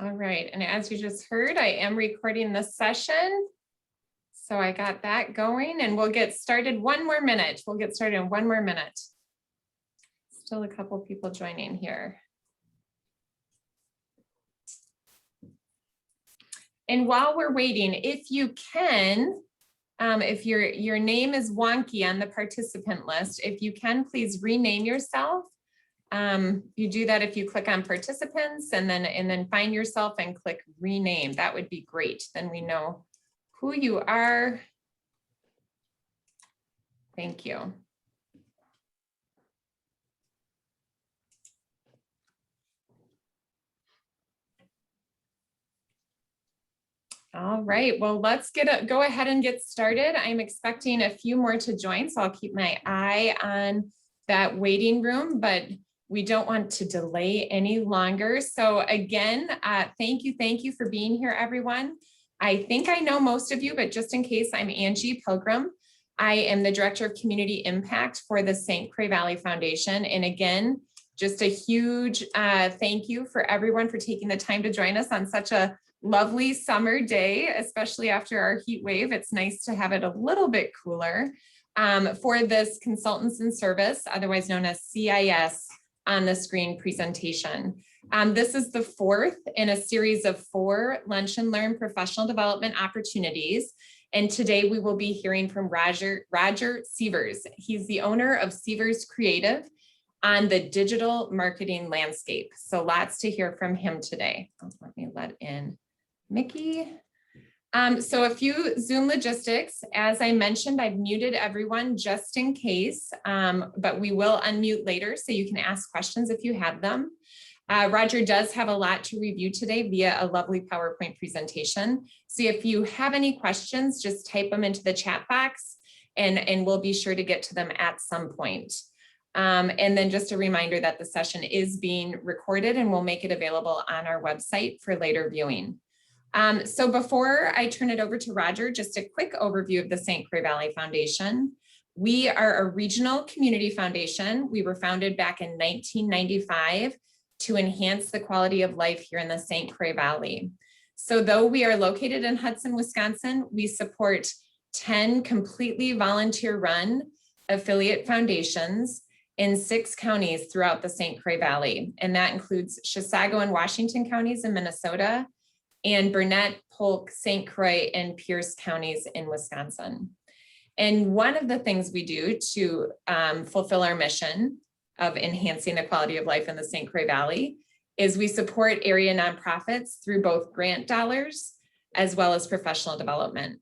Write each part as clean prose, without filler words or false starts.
All right, and as you just heard, I am recording this session. So I got that going and we'll get started one more minute. We'll get started in one more minute. Still a couple people joining here. And while we're waiting, if you can, if your name is wonky on the participant list, if you can, please rename yourself. You do that if you click on participants and then find yourself and click rename. That would be great. Then we know who you are. Thank you. All right, well, let's go ahead and get started. I'm expecting a few more to join, so I'll keep my eye on that waiting room, but we don't want to delay any longer. So again, thank you for being here, everyone. I think I know most of you, but just in case, I'm Angie Pilgrim. I am the Director of Community Impact for the St. Cray Valley Foundation. And again, just a huge thank you for everyone for taking the time to join us on such a lovely summer day, especially after our heat wave. It's nice to have it a little bit cooler for this Consultants in Service, otherwise known as CIS, on the screen presentation. This is the fourth in a series of 4 Lunch and Learn professional development opportunities. And today we will be hearing from Roger Sievers. He's the owner of Sievers Creative on the digital marketing landscape. So lots to hear from him today. Let me let in Mickey. So a few Zoom logistics. As I mentioned, I've muted everyone just in case, but we will unmute later so you can ask questions if you have them. Roger does have a lot to review today via a lovely PowerPoint presentation. So if you have any questions, just type them into the chat box and we'll be sure to get to them at some point. And then just a reminder that the session is being recorded and we'll make it available on our website for later viewing. So before I turn it over to Roger, just a quick overview of the St. Cray Valley Foundation. We are a regional community foundation. We were founded back in 1995 to enhance the quality of life here in the St. Cray Valley. So though we are located in Hudson, Wisconsin, we support 10 completely volunteer-run affiliate foundations in 6 counties throughout the St. Cray Valley. And that includes Chisago and Washington counties in Minnesota, and Burnett, Polk, St. Croix, and Pierce counties in Wisconsin. And one of the things we do to fulfill our mission of enhancing the quality of life in the St. Cray Valley is we support area nonprofits through both grant dollars as well as professional development.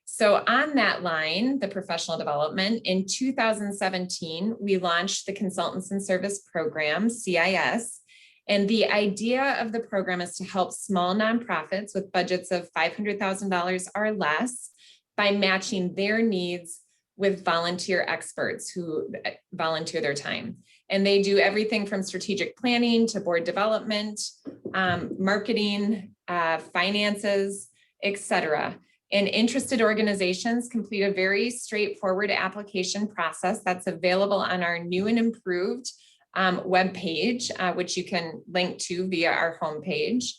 So on that line, the professional development, in 2017, we launched the Consultants in Service program, CIS. And the idea of the program is to help small nonprofits with budgets of $500,000 or less by matching their needs with volunteer experts who volunteer their time. And they do everything from strategic planning to board development, marketing, finances, etc. And interested organizations complete a very straightforward application process that's available on our new and improved webpage, which you can link to via our homepage.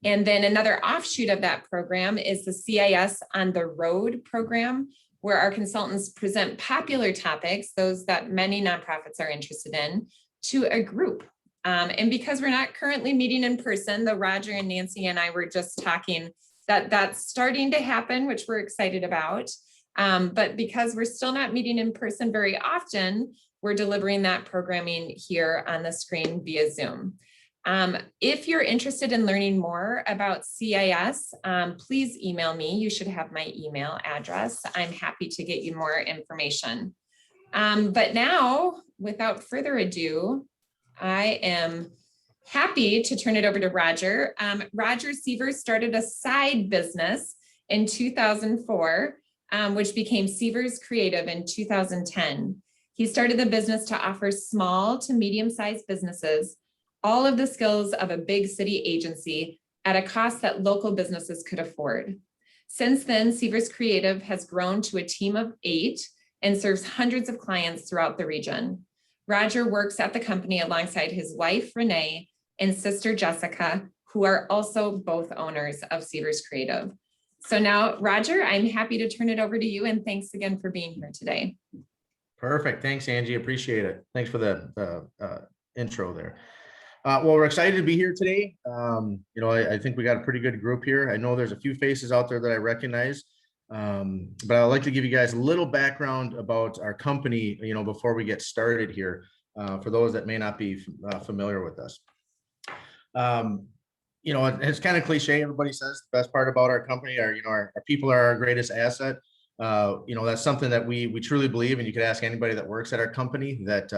And then another offshoot of that program is the CIS on the Road program, where our consultants present popular topics, those that many nonprofits are interested in, to a group. And because we're not currently meeting in person, though Roger and Nancy and I were just talking, that's starting to happen, which we're excited about. But because we're still not meeting in person very often, we're delivering that programming here on the screen via Zoom. If you're interested in learning more about CIS, please email me. You should have my email address. I'm happy to get you more information. But now, without further ado, I am happy to turn it over to Roger. Roger Sievers started a side business in 2004, which became Sievers Creative in 2010. He started the business to offer small to medium-sized businesses all of the skills of a big city agency at a cost that local businesses could afford. Since then, Sievers Creative has grown to a team of 8 and serves hundreds of clients throughout the region. Roger works at the company alongside his wife, Renee, and sister, Jessica, who are also both owners of Sievers Creative. So now, Roger, I'm happy to turn it over to you, and thanks again for being here today. Perfect. Thanks, Angie. Appreciate it. Thanks for the intro there. Well, we're excited to be here today. I think we got a pretty good group here. I know there's a few faces out there that I recognize, but I'd like to give you guys a little background about our company, before we get started here, for those that may not be familiar with us. It's kind of cliche. Everybody says the best part about our company are, our people are our greatest asset. That's something that we truly believe, and you could ask anybody that works at our company that,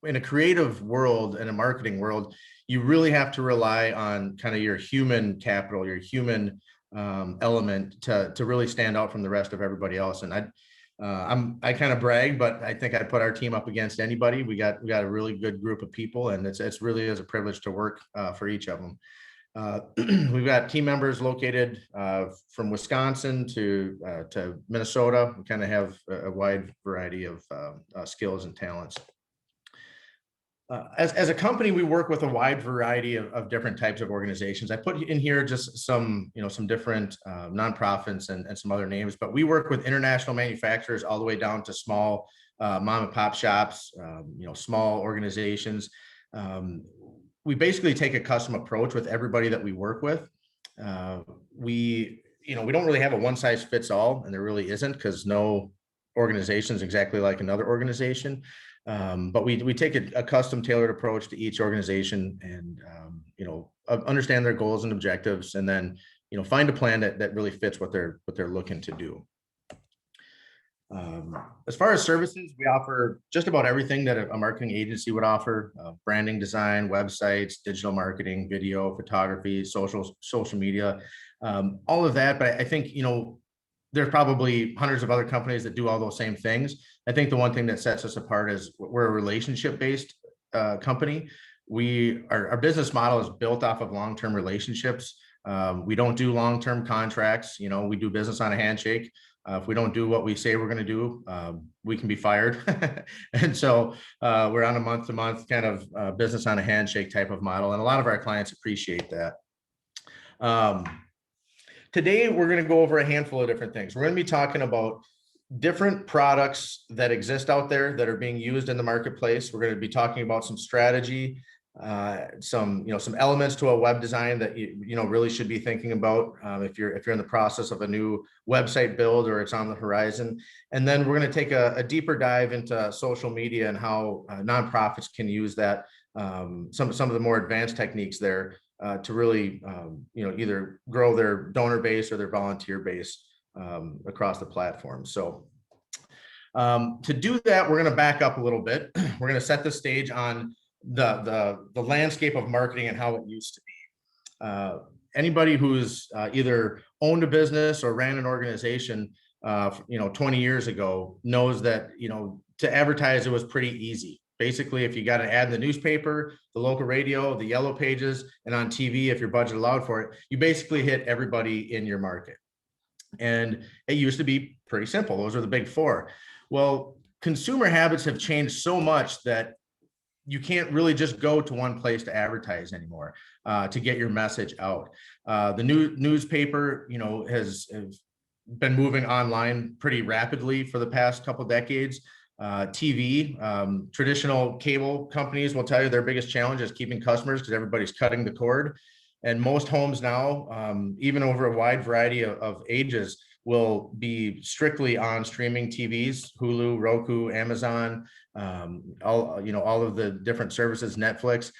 in a creative world and a marketing world, you really have to rely on kind of your human capital, your human element to really stand out from the rest of everybody else. And I kind of brag, but I think I'd put our team up against anybody. We got a really good group of people, and it's really is a privilege to work for each of them. We've got team members located from Wisconsin to Minnesota. We kind of have a wide variety of skills and talents. As a company, we work with a wide variety of different types of organizations. I put in here just some different nonprofits and some other names, but we work with international manufacturers all the way down to small mom and pop shops, small organizations. We basically take a custom approach with everybody that we work with. We don't really have a one size fits all, and there really isn't, because no organization is exactly like another organization. But we take a custom tailored approach to each organization, and understand their goals and objectives, and then find a plan that really fits what they're looking to do. As far as services, we offer just about everything that a marketing agency would offer: branding, design, websites, digital marketing, video, photography, social media, all of that. But I think there's probably hundreds of other companies that do all those same things. I think the one thing that sets us apart is we're a relationship-based company. Our business model is built off of long-term relationships. We don't do long-term contracts. We do business on a handshake. If we don't do what we say we're going to do, we can be fired. And so we're on a month-to-month kind of business on a handshake type of model. And a lot of our clients appreciate that. Today, we're going to go over a handful of different things. We're going to be talking about different products that exist out there that are being used in the marketplace. We're going to be talking about some strategy, some elements to a web design that you really should be thinking about if you're in the process of a new website build or it's on the horizon. And then we're going to take a deeper dive into social media and how nonprofits can use that, some of the more advanced techniques there to really either grow their donor base or their volunteer base across the platform. So to do that, we're going to back up a little bit. We're going to set the stage on the landscape of marketing and how it used to be. Anybody who's either owned a business or ran an organization 20 years ago knows that to advertise, it was pretty easy. Basically, if you got an ad in the newspaper, the local radio, the yellow pages, and on TV, if your budget allowed for it, you basically hit everybody in your market. And it used to be pretty simple. Those are the big four. Well, consumer habits have changed so much that you can't really just go to one place to advertise anymore to get your message out. The newspaper, has been moving online pretty rapidly for the past couple of decades. TV, traditional cable companies will tell you their biggest challenge is keeping customers because everybody's cutting the cord. And most homes now, even over a wide variety of ages, will be strictly on streaming TVs: Hulu, Roku, Amazon, all of the different services, Netflix.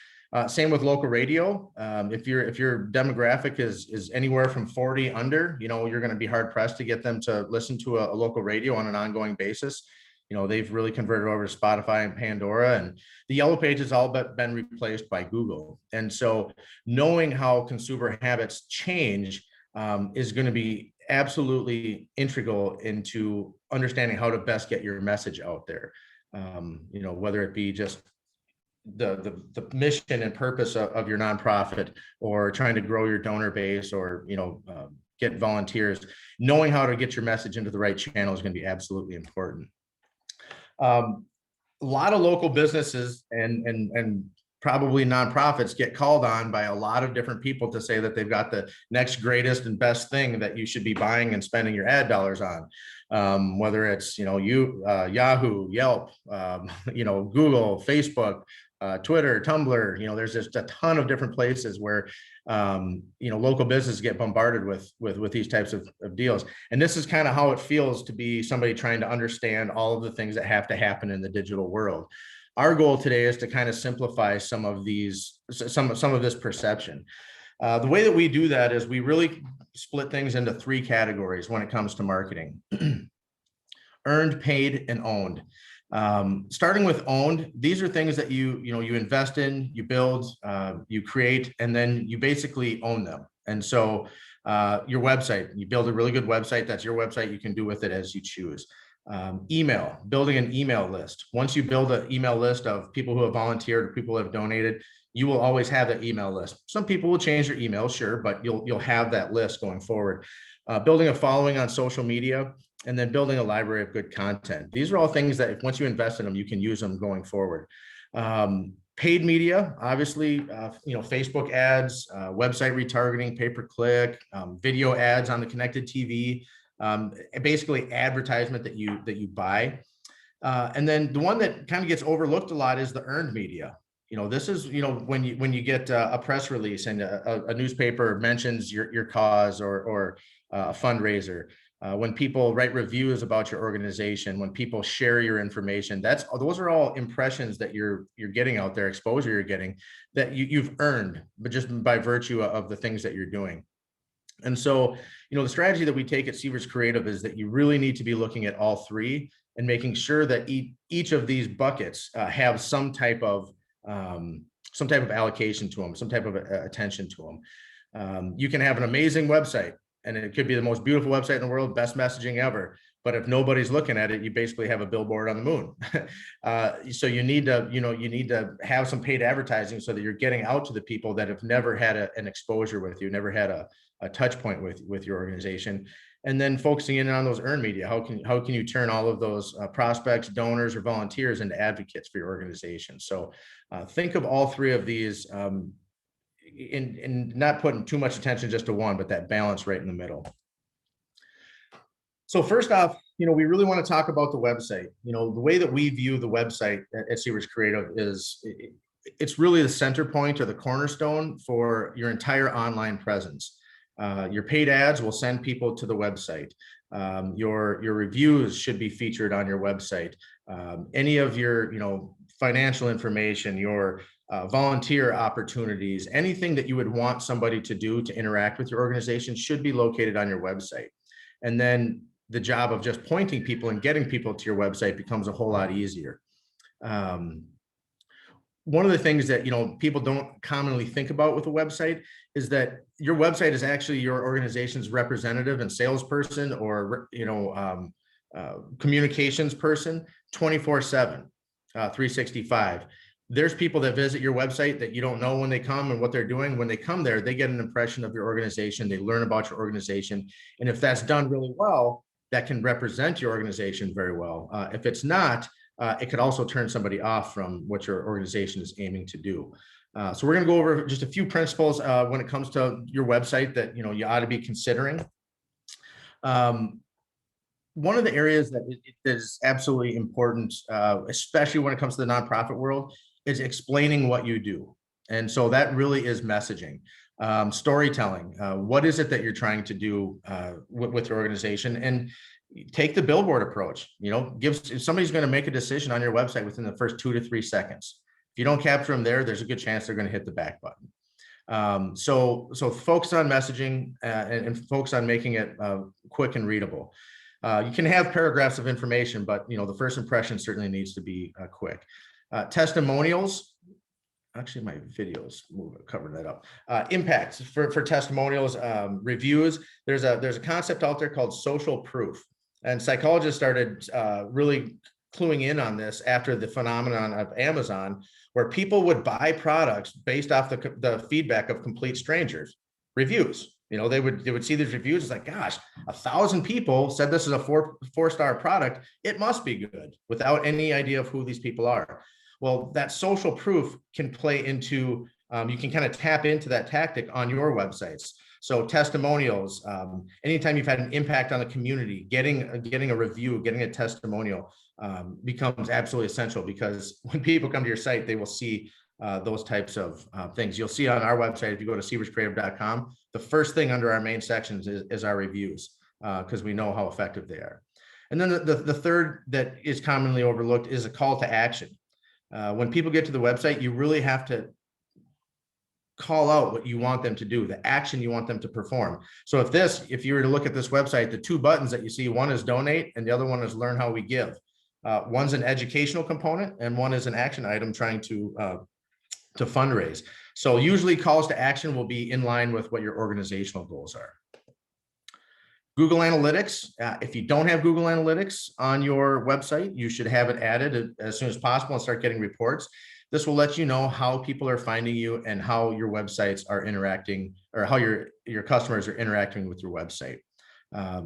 Same with local radio. If your demographic is anywhere from 40 under, you're going to be hard pressed to get them to listen to a local radio on an ongoing basis. They've really converted over to Spotify and Pandora, and the yellow page has all but been replaced by Google. And so knowing how consumer habits change is going to be absolutely integral into understanding how to best get your message out there. Whether it be just the mission and purpose of your nonprofit, or trying to grow your donor base, or get volunteers, knowing how to get your message into the right channel is going to be absolutely important. A lot of local businesses and probably nonprofits get called on by a lot of different people to say that they've got the next greatest and best thing that you should be buying and spending your ad dollars on. Whether it's, Yahoo, Yelp, Google, Facebook, Twitter, Tumblr, there's just a ton of different places where, local businesses get bombarded with these types of deals. And this is kind of how it feels to be somebody trying to understand all of the things that have to happen in the digital world. Our goal today is to kind of simplify some of this perception. The way that we do that is we really split things into 3 categories when it comes to marketing: earned, paid, and owned. Starting with owned, these are things that you invest in, you build, you create, and then you basically own them. And so your website, you build a really good website, that's your website, you can do with it as you choose. Email, building an email list. Once you build an email list of people who have volunteered or people who have donated, you will always have that email list. Some people will change their email, sure, but you'll have that list going forward. Building a following on social media, and then building a library of good content. These are all things that once you invest in them, you can use them going forward. Paid media, obviously, Facebook ads, website retargeting, pay-per-click, video ads on the connected TV, basically advertisement that you buy. And then the one that kind of gets overlooked a lot is the earned media. This is, when you get a press release and a newspaper mentions your cause or a fundraiser, when people write reviews about your organization, when people share your information, those are all impressions that you're getting out there, exposure you're getting that you've earned, but just by virtue of the things that you're doing. And so, the strategy that we take at Sievers Creative is that you really need to be looking at all 3 and making sure that each of these buckets have some type of allocation to them, some type of attention to them. You can have an amazing website, and it could be the most beautiful website in the world, best messaging ever. But if nobody's looking at it, you basically have a billboard on the moon. So you need to have some paid advertising so that you're getting out to the people that have never had an exposure with you, never had a touch point with your organization. And then focusing in on those earned media. How can you turn all of those prospects, donors, or volunteers into advocates for your organization? So think of all 3 of these in not putting too much attention just to one, but that balance right in the middle. So first off, we really want to talk about the website. The way that we view the website at Sievers Creative is it's really the center point or the cornerstone for your entire online presence. Your paid ads will send people to the website. Your reviews should be featured on your website. Any of your financial information, your volunteer opportunities, anything that you would want somebody to do to interact with your organization should be located on your website. And then the job of just pointing people and getting people to your website becomes a whole lot easier. One of the things that people don't commonly think about with a website is that your website is actually your organization's representative and salesperson or communications person 24/7, 365. There's people that visit your website that you don't know when they come and what they're doing. When they come there, they get an impression of your organization. They learn about your organization. And if that's done really well, that can represent your organization very well. If it's not, it could also turn somebody off from what your organization is aiming to do. So we're going to go over just a few principles when it comes to your website that you ought to be considering. One of the areas that is absolutely important, especially when it comes to the nonprofit world, is explaining what you do. And so that really is messaging, storytelling. What is it that you're trying to do with your organization? And take the billboard approach. If somebody's going to make a decision on your website within the first 2 to 3 seconds. If you don't capture them there's a good chance they're going to hit the back button. So focus on messaging and focus on making it quick and readable. You can have paragraphs of information, but the first impression certainly needs to be quick. Testimonials. Actually, my videos cover that up. Impacts for testimonials, reviews. There's a concept out there called social proof, and psychologists started really cluing in on this after the phenomenon of Amazon, where people would buy products based off the feedback of complete strangers. Reviews. They would see these reviews. It's like, gosh, 1,000 people said this is a four-star product. It must be good, without any idea of who these people are. Well, that social proof can play into, you can kind of tap into that tactic on your websites. So testimonials, anytime you've had an impact on the community, getting a review, getting a testimonial becomes absolutely essential, because when people come to your site, they will see those types of things. You'll see on our website, if you go to sieverscreative.com, the first thing under our main sections is our reviews, because we know how effective they are. And then the third that is commonly overlooked is a call to action. When people get to the website, you really have to call out what you want them to do, the action you want them to perform. So if you were to look at this website, the two buttons that you see, one is donate and the other one is learn how we give. One's an educational component and one is an action item trying to fundraise. So usually calls to action will be in line with what your organizational goals are. Google Analytics. If you don't have Google Analytics on your website, you should have it added as soon as possible and start getting reports. This will let you know how people are finding you and how your websites are interacting, or how your customers are interacting with your website.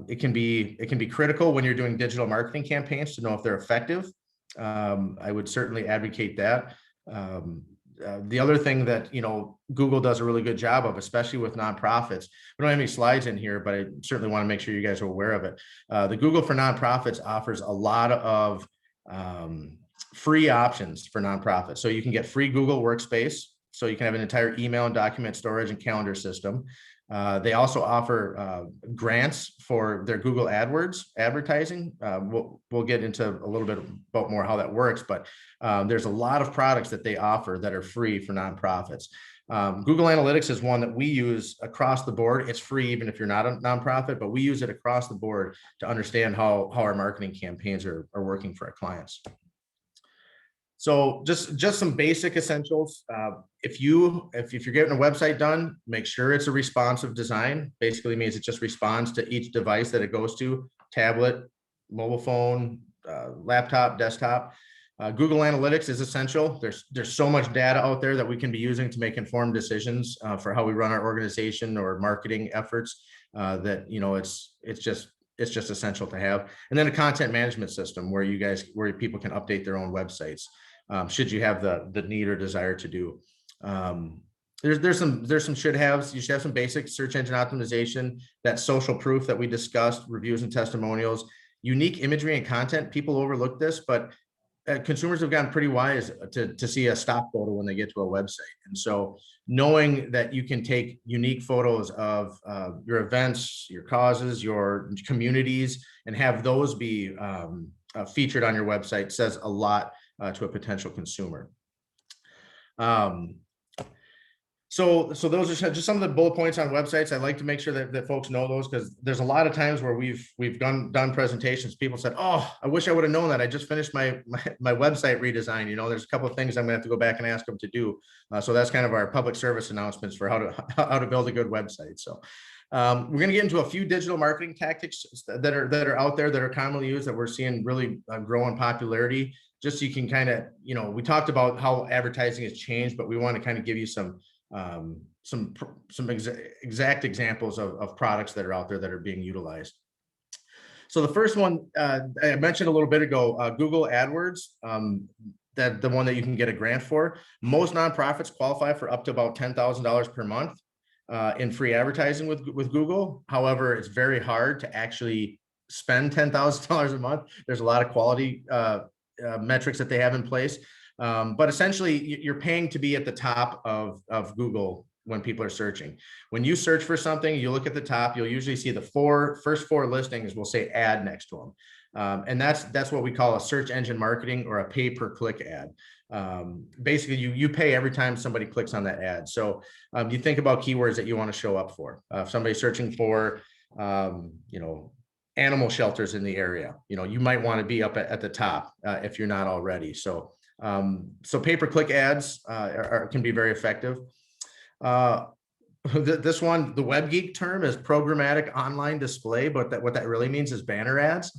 It can be critical when you're doing digital marketing campaigns to know if they're effective. I would certainly advocate that. The other thing that Google does a really good job of, especially with nonprofits, we don't have any slides in here, but I certainly want to make sure you guys are aware of it. The Google for Nonprofits offers a lot of free options for nonprofits. So you can get free Google Workspace, so you can have an entire email and document storage and calendar system. They also offer grants for their Google AdWords advertising. We'll get into a little bit about more how that works, but there's a lot of products that they offer that are free for nonprofits. Google Analytics is one that we use across the board. It's free even if you're not a nonprofit, but we use it across the board to understand how our marketing campaigns are working for our clients. So just some basic essentials. If you're getting a website done, make sure it's a responsive design. Basically means it just responds to each device that it goes to: tablet, mobile phone, laptop, desktop. Google Analytics is essential. There's so much data out there that we can be using to make informed decisions for how we run our organization or marketing efforts. That it's just essential to have. And then a content management system where people can update their own websites. Should you have the need or desire to do. There's some should haves. You should have some basic search engine optimization, that social proof that we discussed, reviews and testimonials, unique imagery and content. People overlook this, but consumers have gotten pretty wise to see a stock photo when they get to a website. And so knowing that you can take unique photos of your events, your causes, your communities, and have those be featured on your website says a lot to a potential consumer. So those are just some of the bullet points on websites. I'd like to make sure that folks know those, because there's a lot of times where we've done presentations. People said, "Oh, I wish I would have known that. I just finished my website redesign." There's a couple of things I'm gonna have to go back and ask them to do. So that's kind of our public service announcements for how to build a good website. So we're going to get into a few digital marketing tactics that are out there that are commonly used, that we're seeing really grow in popularity. Just so you can kind of, we talked about how advertising has changed, but we want to kind of give you some exact examples of products that are out there that are being utilized. So the first one I mentioned a little bit ago, Google AdWords, that the one that you can get a grant for. Most nonprofits qualify for up to about $10,000 per month in free advertising with Google. However, it's very hard to actually spend $10,000 a month. There's a lot of quality metrics that they have in place. But essentially, you're paying to be at the top of Google when people are searching. When you search for something, you look at the top, you'll usually see the first four listings will say ad next to them. And that's what we call a search engine marketing, or a pay-per-click ad. Basically, you pay every time somebody clicks on that ad. So you think about keywords that you want to show up for. If somebody's searching for, animal shelters in the area, you might want to be up at the top if you're not already. So pay-per-click ads can be very effective. This one, the web geek term is programmatic online display, but what that really means is banner ads.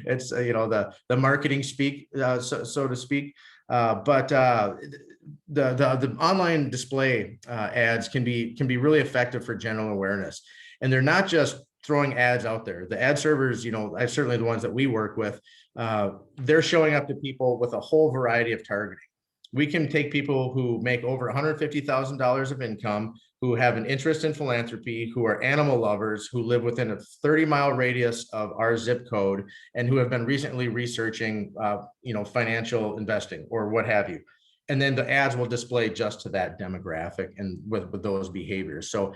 It's the marketing speak, so to speak. But the online display ads can be really effective for general awareness, and they're not just throwing ads out there. The ad servers, certainly the ones that we work with, they're showing up to people with a whole variety of targeting. we can take people who make over $150,000 of income, who have an interest in philanthropy, who are animal lovers, who live within a 30-mile radius of our zip code, and who have been recently researching, financial investing or what have you. And then the ads will display just to that demographic and with those behaviors. So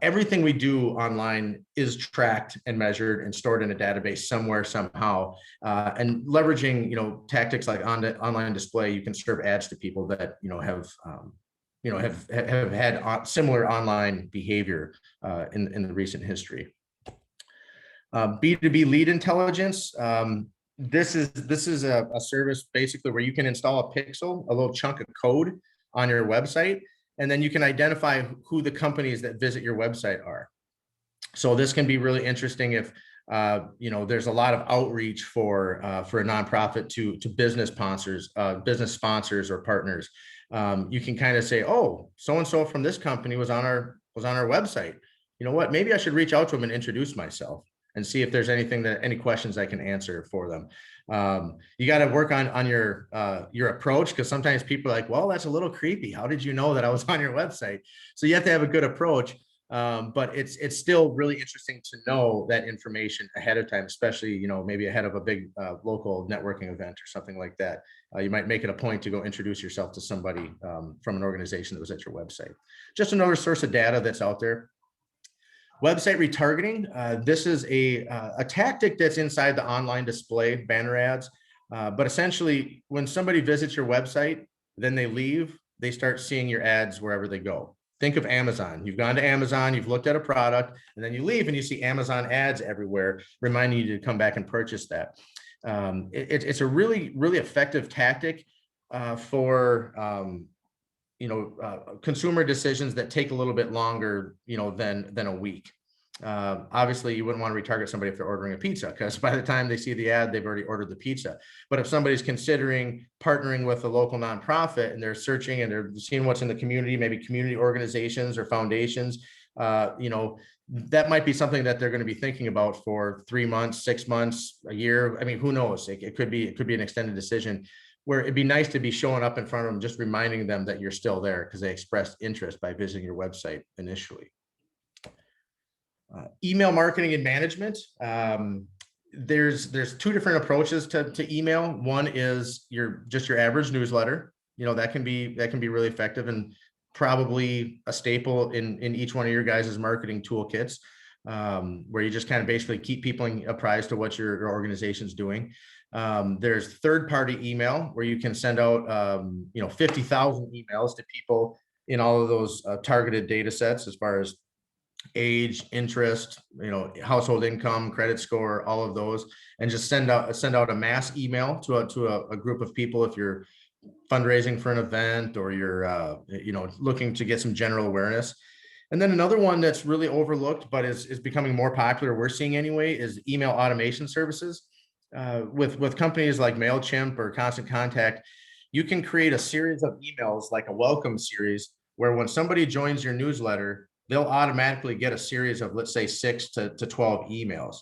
everything we do online is tracked and measured and stored in a database somewhere, somehow. And leveraging, tactics like online display, you can serve ads to people that, have had similar online behavior in the recent history. B2b Lead Intelligence. This is a service basically where you can install a pixel, a little chunk of code on your website, and then you can identify who the companies that visit your website are. So this can be really interesting if there's a lot of outreach for a nonprofit to business sponsors or partners. You can kind of say, oh, so and so from this company was on our website. You know what? Maybe I should reach out to them and introduce myself and see if there's any questions I can answer for them. You got to work on your approach, because sometimes people are like, well, that's a little creepy. How did you know that I was on your website? So you have to have a good approach. But it's still really interesting to know that information ahead of time, especially, maybe ahead of a big local networking event or something like that. You might make it a point to go introduce yourself to somebody from an organization that was at your website. Just another source of data that's out there. Website retargeting. This is a tactic that's inside the online display banner ads. But essentially, when somebody visits your website, then they leave, they start seeing your ads wherever they go. Think of Amazon. You've gone to Amazon, you've looked at a product, and then you leave and you see Amazon ads everywhere, reminding you to come back and purchase that. It's a really, really effective tactic for consumer decisions that take a little bit longer, than a week. Obviously, you wouldn't want to retarget somebody if they're ordering a pizza, because by the time they see the ad, they've already ordered the pizza. But if somebody's considering partnering with a local nonprofit and they're searching and they're seeing what's in the community, maybe community organizations or foundations, that might be something that they're going to be thinking about for 3 months, 6 months, a year. I mean, who knows? It could be an extended decision, where it'd be nice to be showing up in front of them, just reminding them that you're still there because they expressed interest by visiting your website initially. Email marketing and management. There's two different approaches to email. One is your average newsletter. That can be really effective and probably a staple in each one of your guys' marketing toolkits, where you just kind of basically keep people apprised to what your organization's doing. There's third-party email, where you can send out 50,000 emails to people in all of those targeted data sets, as far as age, interest, household income, credit score, all of those, and just send out a mass email to a group of people if you're fundraising for an event, or you're looking to get some general awareness. And then another one that's really overlooked but is becoming more popular, we're seeing anyway, is email automation services. With companies like MailChimp or Constant Contact, you can create a series of emails, like a welcome series, where when somebody joins your newsletter, they'll automatically get a series of, let's say, 6 to 12 emails.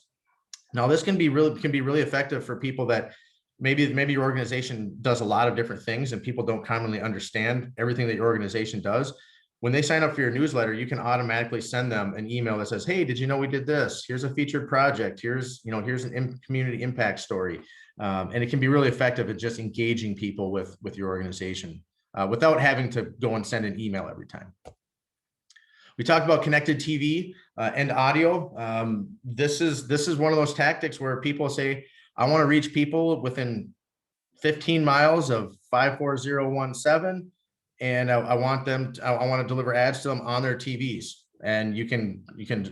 Now, this can be really effective for people that maybe your organization does a lot of different things and people don't commonly understand everything that your organization does. When they sign up for your newsletter, you can automatically send them an email that says, hey, did you know we did this? Here's a featured project. Here's an community impact story. And it can be really effective at just engaging people with your organization without having to go and send an email every time. We talked about connected TV and audio. This is one of those tactics where people say, I want to reach people within 15 miles of 54017, and I want to deliver ads to them on their TVs. And you can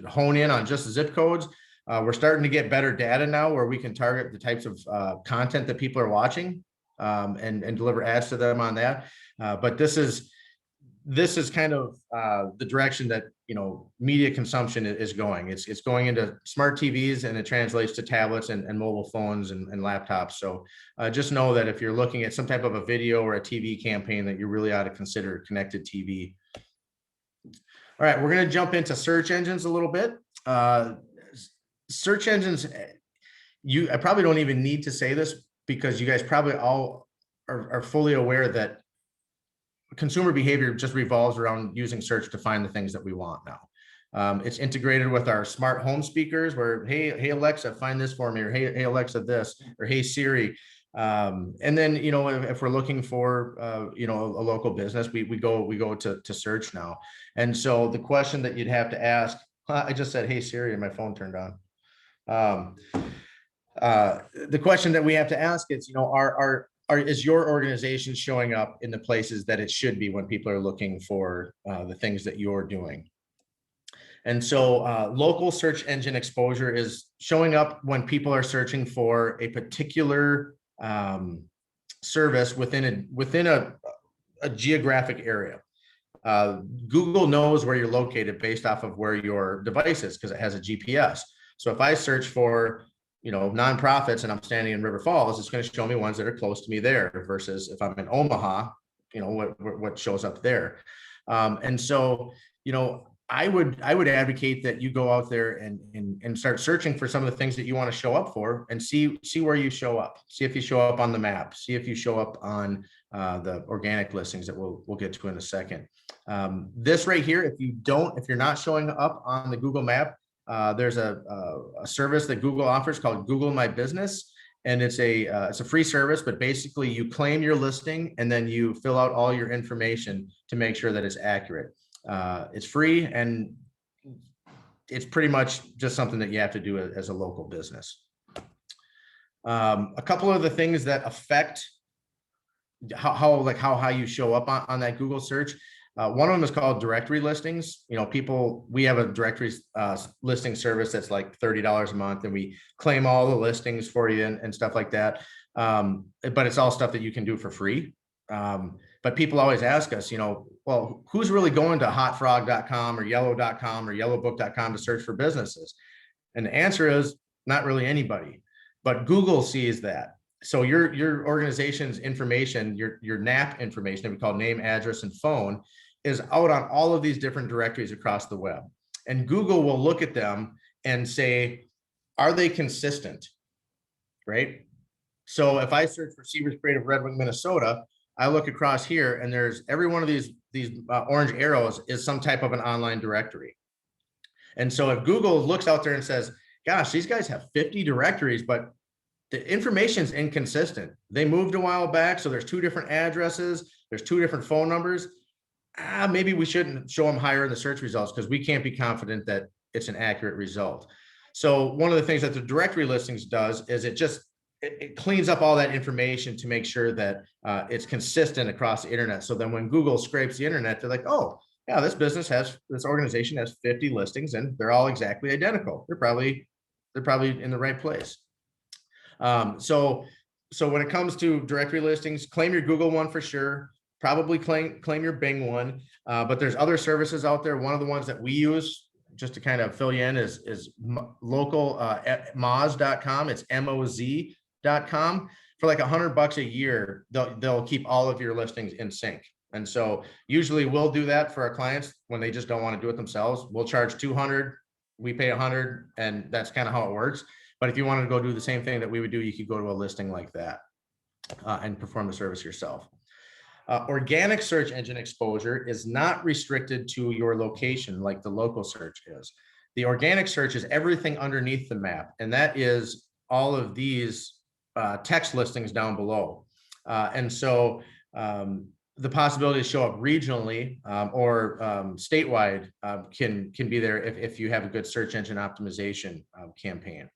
hone in on just zip codes. We're starting to get better data now, where we can target the types of content that people are watching and deliver ads to them on that. But this is kind of the direction that media consumption is going. It's going into smart TVs, and it translates to tablets and mobile phones and laptops. So just know that if you're looking at some type of a video or a TV campaign, that you really ought to consider connected TV. All right, we're going to jump into search engines a little bit. Search engines, I probably don't even need to say this, because you guys probably all are fully aware that consumer behavior just revolves around using search to find the things that we want now. It's integrated with our smart home speakers where, hey Alexa, find this for me, or hey Alexa this, or hey Siri. And then, if we're looking for, a local business, we go to search now. And so the question that you'd have to ask, I just said, hey Siri, and my phone turned on. The question that we have to ask is, is your organization showing up in the places that it should be when people are looking for the things that you're doing? And so local search engine exposure is showing up when people are searching for a particular service within a geographic area. Google knows where you're located based off of where your device is because it has a GPS. So if I search for nonprofits and I'm standing in River Falls, it's going to show me ones that are close to me there versus if I'm in Omaha, what shows up there. And so, I would advocate that you go out there and start searching for some of the things that you want to show up for and see where you show up. See if you show up on the map. See if you show up on the organic listings that we'll get to in a second. This right here, if you're not showing up on the Google map, there's a service that Google offers called Google My Business. And it's a free service, but basically you claim your listing and then you fill out all your information to make sure that it's accurate. It's free and it's pretty much just something that you have to do as a local business. A couple of the things that affect how you show up on that Google search. One of them is called directory listings. We have a directory listing service that's like $30 a month, and we claim all the listings for you and stuff like that. But it's all stuff that you can do for free. But people always ask us, well, who's really going to hotfrog.com or yellow.com or yellowbook.com to search for businesses? And the answer is not really anybody, but Google sees that. So your organization's information, your NAP information that we call name, address, and phone, is out on all of these different directories across the web. And Google will look at them and say, are they consistent? Right? So if I search for Sievers Creative Red Wing, Minnesota, I look across here and there's every one of these orange arrows is some type of an online directory. And so if Google looks out there and says, gosh, these guys have 50 directories, but the information's inconsistent. They moved a while back, so there's 2 different addresses, there's 2 different phone numbers. Maybe we shouldn't show them higher in the search results because we can't be confident that it's an accurate result. So one of the things that the directory listings does is it cleans up all that information to make sure that it's consistent across the internet. So then when Google scrapes the internet, they're like, oh, yeah, this organization has 50 listings and they're all exactly identical. They're probably in the right place. So when it comes to directory listings, claim your Google one for sure. Probably claim your Bing one. But there's other services out there. One of the ones that we use, just to kind of fill you in, is local moz.com. It's moz.com. For like $100 a year, they'll keep all of your listings in sync. And so usually we'll do that for our clients when they just don't want to do it themselves. We'll charge $200, we pay $100, and that's kind of how it works. But if you wanted to go do the same thing that we would do, you could go to a listing like that and perform the service yourself. Organic search engine exposure is not restricted to your location like the local search is. The organic search is everything underneath the map, and that is all of these text listings down below. And so the possibility to show up regionally or statewide can be there if you have a good search engine optimization campaign.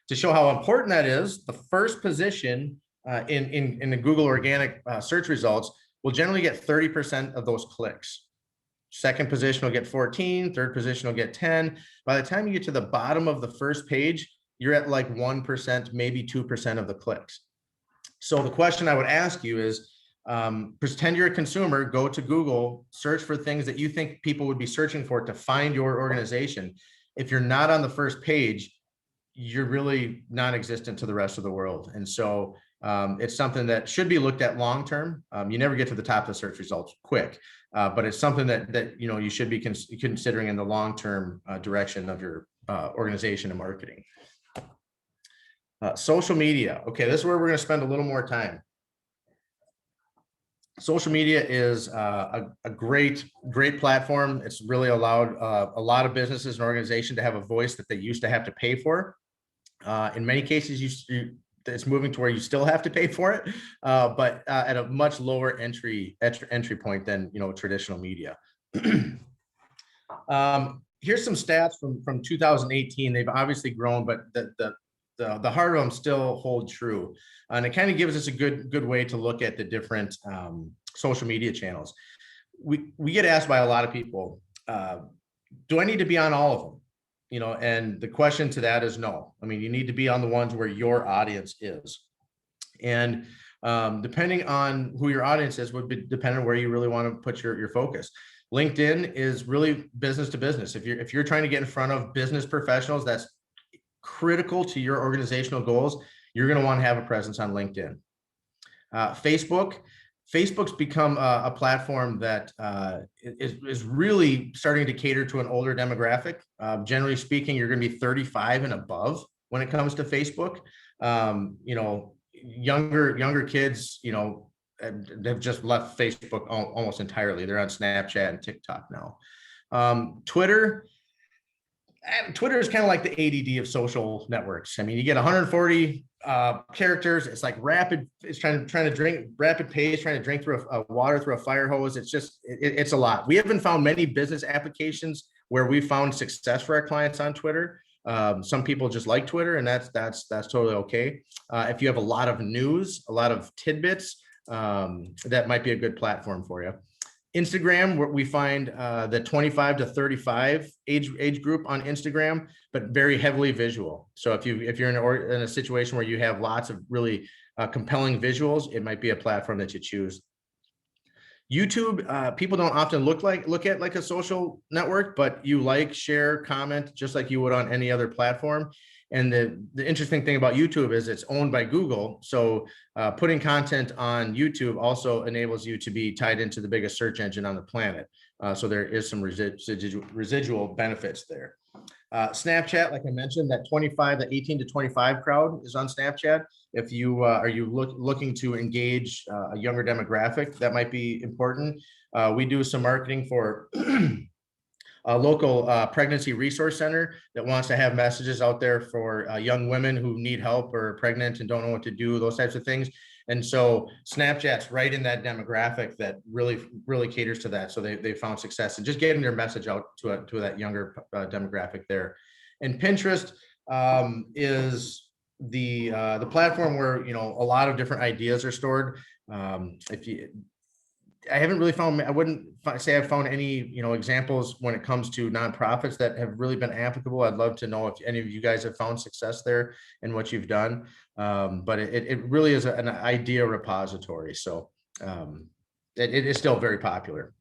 To show how important that is, the first position in the Google organic search results will generally get 30% of those clicks. Second position will get 14, third position will get 10. By the time you get to the bottom of the first page, you're at like 1%, maybe 2% of the clicks. So the question I would ask you is, pretend you're a consumer, go to Google, search for things that you think people would be searching for to find your organization. If you're not on the first page, you're really non-existent to the rest of the world. And so it's something that should be looked at long-term. You never get to the top of the search results quick, but it's something that you should be considering in the long-term direction of your organization and marketing. Social media. Okay, this is where we're going to spend a little more time. social media is a great platform. It's really allowed a lot of businesses and organizations to have a voice that they used to have to pay for. In many cases, it's moving to where you still have to pay for it, but at a much lower entry point than traditional media. Here's some stats from 2018. They've obviously grown, but the heart of them still hold true, and it kind of gives us a good way to look at the different social media channels. We get asked by a lot of people, do I need to be on all of them? And the question to that is no. I mean, you need to be on the ones where your audience is. And depending on who your audience is would be dependent on where you really want to put your focus. LinkedIn is really business to business. If you're trying to get in front of business professionals, that's critical to your organizational goals. You're going to want to have a presence on LinkedIn. Facebook's become a platform that is really starting to cater to an older demographic. Generally speaking, you're going to be 35 and above when it comes to Facebook. Younger kids, they've just left Facebook almost entirely. They're on Snapchat and TikTok now. Twitter is kind of like the ADD of social networks. I mean, you get 140 characters. It's like it's trying to drink rapid pace, trying to drink through a water through a fire hose. It's just, it's a lot. We haven't found many business applications where we found success for our clients on Twitter. Some people just like Twitter, and that's totally okay. If you have a lot of news, a lot of tidbits, that might be a good platform for you. Instagram, where we find the 25 to 35 age group on Instagram, but very heavily visual. So if you're in a situation where you have lots of really compelling visuals, it might be a platform that you choose. YouTube, people don't often look at like a social network, but you like, share, comment just like you would on any other platform. And the interesting thing about YouTube is it's owned by Google. So putting content on YouTube also enables you to be tied into the biggest search engine on the planet. So there is some residual benefits there. Snapchat, like I mentioned, that 18 to 25 crowd is on Snapchat. If you are looking to engage a younger demographic, that might be important. We do some marketing for a local pregnancy resource center that wants to have messages out there for young women who need help or are pregnant and don't know what to do, those types of things. And so Snapchat's right in that demographic that really caters to that. So they found success in just getting their message out to that younger demographic there. And Pinterest is the platform where a lot of different ideas are stored. I haven't really found, I wouldn't say I've found any, examples when it comes to nonprofits that have really been applicable. I'd love to know if any of you guys have found success there and what you've done. But it really is an idea repository. So it is still very popular.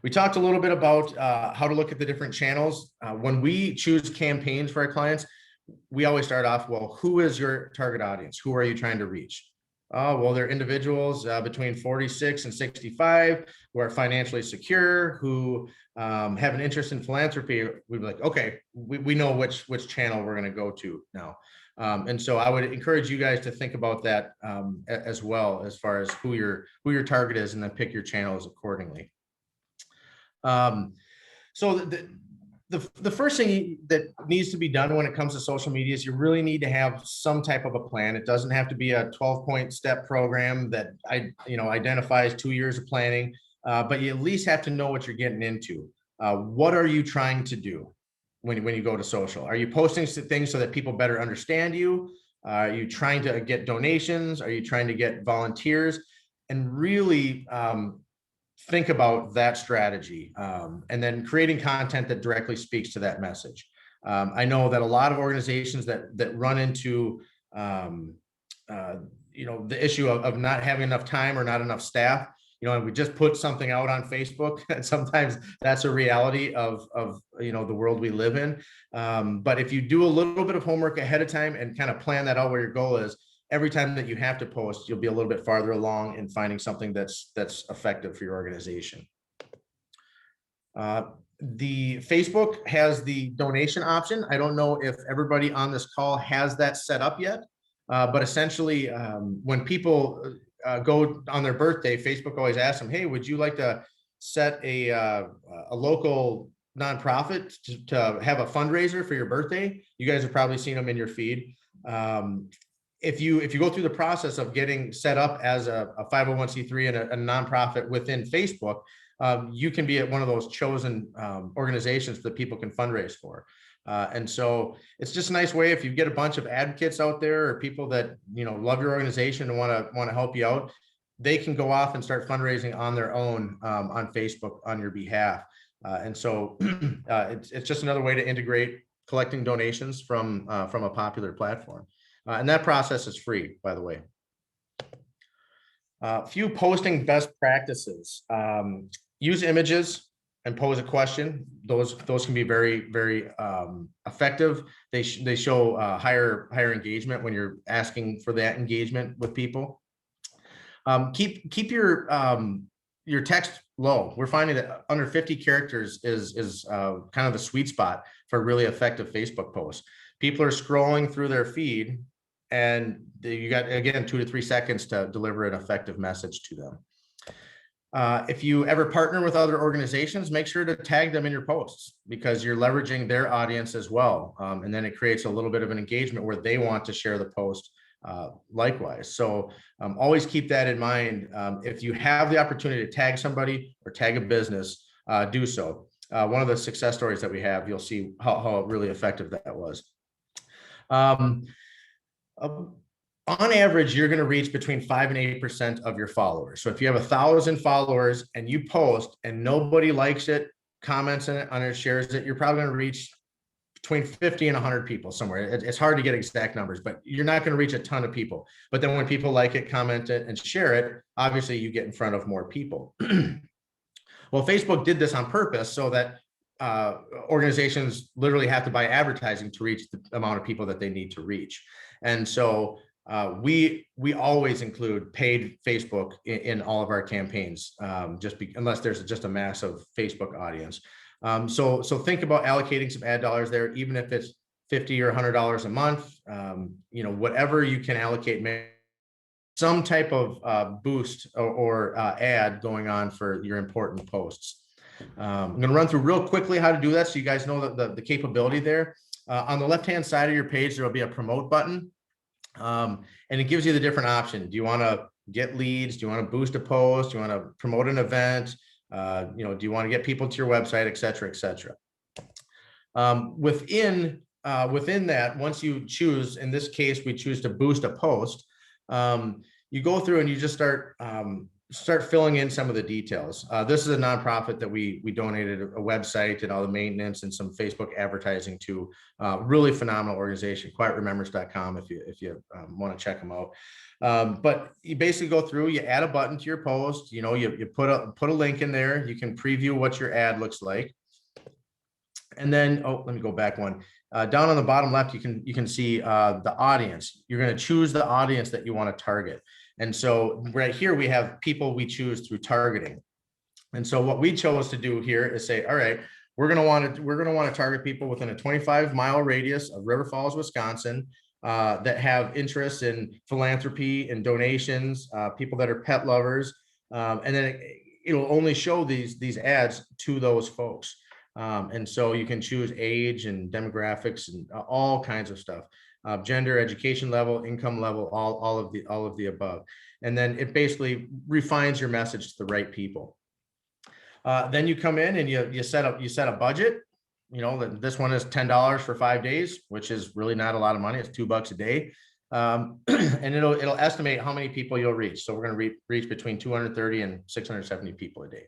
We talked a little bit about how to look at the different channels. When we choose campaigns for our clients, we always start off, well, who is your target audience? Who are you trying to reach? Well, they're individuals between 46 and 65 who are financially secure, who have an interest in philanthropy. We'd be like, okay, we know which channel we're going to go to now. And so I would encourage you guys to think about that as well, as far as who your target is, and then pick your channels accordingly. So the first thing that needs to be done when it comes to social media is you really need to have some type of a plan. It doesn't have to be a 12-point step program that identifies 2 years of planning, but you at least have to know what you're getting into. What are you trying to do when you go to social? Are you posting things so that people better understand you? Are you trying to get donations? Are you trying to get volunteers? And really think about that strategy, and then creating content that directly speaks to that message. I know that a lot of organizations that run into the issue of not having enough time or not enough staff, and we just put something out on Facebook, and sometimes that's a reality of the world we live in. But if you do a little bit of homework ahead of time and kind of plan that out where your goal is, every time that you have to post, you'll be a little bit farther along in finding something that's effective for your organization. The Facebook has the donation option. I don't know if everybody on this call has that set up yet, but essentially when people go on their birthday, Facebook always asks them, hey, would you like to set a local nonprofit to have a fundraiser for your birthday? You guys have probably seen them in your feed. If you go through the process of getting set up as a 501c3 and a nonprofit within Facebook, you can be at one of those chosen organizations that people can fundraise for. And so it's just a nice way if you get a bunch of advocates out there or people that, you know, love your organization and want to help you out, they can go off and start fundraising on their own on Facebook on your behalf. And so it's just another way to integrate collecting donations from a popular platform. And that process is free, by the way. Few posting best practices. Use images and pose a question. Those can be very, very effective. They show higher engagement when you're asking for that engagement with people. Keep your text low. We're finding that under 50 characters is kind of the sweet spot for really effective Facebook posts. People are scrolling through their feed, and you got, again, 2 to 3 seconds to deliver an effective message to them. If you ever partner with other organizations, make sure to tag them in your posts because you're leveraging their audience as well. And then it creates a little bit of an engagement where they want to share the post likewise. So always keep that in mind. If you have the opportunity to tag somebody or tag a business, do so. One of the success stories that we have, you'll see how really effective that was. On average, you're going to reach between 5 and 8% of your followers. So if you have 1,000 followers and you post and nobody likes it, comments on it, shares it, you're probably going to reach between 50 and 100 people somewhere. It's hard to get exact numbers, but you're not going to reach a ton of people. But then when people like it, comment it, and share it, obviously you get in front of more people. Well, Facebook did this on purpose so that organizations literally have to buy advertising to reach the amount of people that they need to reach. And so we always include paid Facebook in all of our campaigns, unless there's just a massive Facebook audience. So think about allocating some ad dollars there, even if it's $50 or $100 a month. You know, whatever you can allocate, some type of boost or ad going on for your important posts. I'm going to run through real quickly how to do that so you guys know the capability there. On the left-hand side of your page, there will be a promote button. And it gives you the different option. Do you want to get leads? Do you want to boost a post? Do you want to promote an event? You know, do you want to get people to your website, et cetera, et cetera. Within that, once you choose, in this case, we choose to boost a post, you go through and you just start filling in some of the details. This is a nonprofit that we donated a website and all the maintenance and some Facebook advertising to. Really phenomenal organization, quietremembers.com if you want to check them out. But you basically go through, you add a button to your post, you know, you put a link in there, you can preview what your ad looks like. And then, let me go back one. Down on the bottom left, you can see the audience. You're going to choose the audience that you want to target. And so right here, we have people we choose through targeting. And so what we chose to do here is say, all right, we're going to want to target people within a 25-mile radius of River Falls, Wisconsin, that have interests in philanthropy and donations, people that are pet lovers. And then it'll only show these ads to those folks. And so you can choose age and demographics and all kinds of stuff. Gender, education level, income level, all of the above. And then it basically refines your message to the right people. Then you come in and you set a budget. You know, this one is $10 for 5 days, which is really not a lot of money. It's $2 a day. And it'll estimate how many people you'll reach. So we're going to reach between 230 and 670 people a day.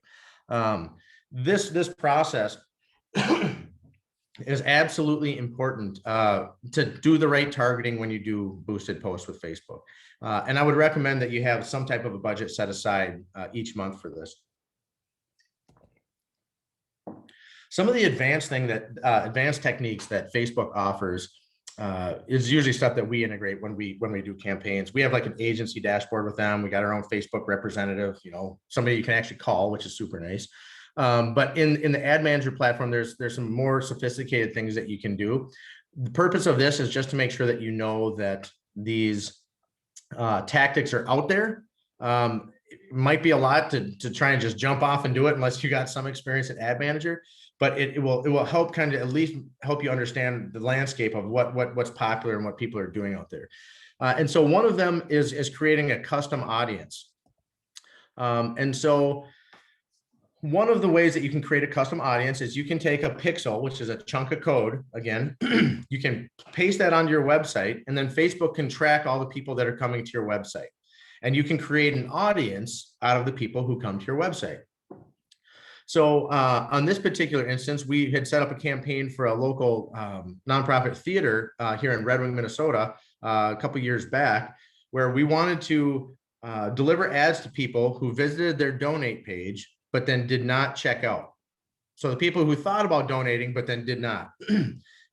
This process is absolutely important to do the right targeting when you do boosted posts with Facebook. And I would recommend that you have some type of a budget set aside each month for this. Some of the advanced techniques that Facebook offers is usually stuff that we integrate when we do campaigns. We have like an agency dashboard with them. We got our own Facebook representative, you know, somebody you can actually call, which is super nice. But in the ad manager platform, there's some more sophisticated things that you can do. The purpose of this is just to make sure that you know that these tactics are out there It might be a lot to try and just jump off and do it unless you got some experience in Ad Manager, but it will help kind of at least help you understand the landscape of what's popular and what people are doing out there. And so one of them is creating a custom audience. And so one of the ways that you can create a custom audience is you can take a pixel, which is a chunk of code. Again, you can paste that onto your website, and then Facebook can track all the people that are coming to your website. And you can create an audience out of the people who come to your website. So on this particular instance, we had set up a campaign for a local nonprofit theater here in Red Wing, Minnesota, a couple years back, where we wanted to deliver ads to people who visited their donate page, but then did not check out. So the people who thought about donating, but then did not.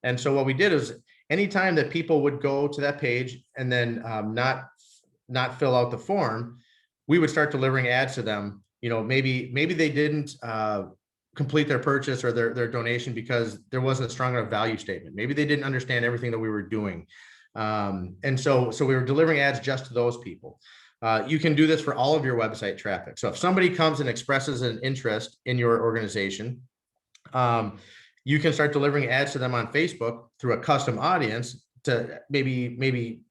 And so what we did is anytime that people would go to that page and then not fill out the form, we would start delivering ads to them. You know, maybe they didn't complete their purchase or their donation because there wasn't a strong enough value statement. Maybe they didn't understand everything that we were doing. And so we were delivering ads just to those people. You can do this for all of your website traffic. So if somebody comes and expresses an interest in your organization, you can start delivering ads to them on Facebook through a custom audience to maybe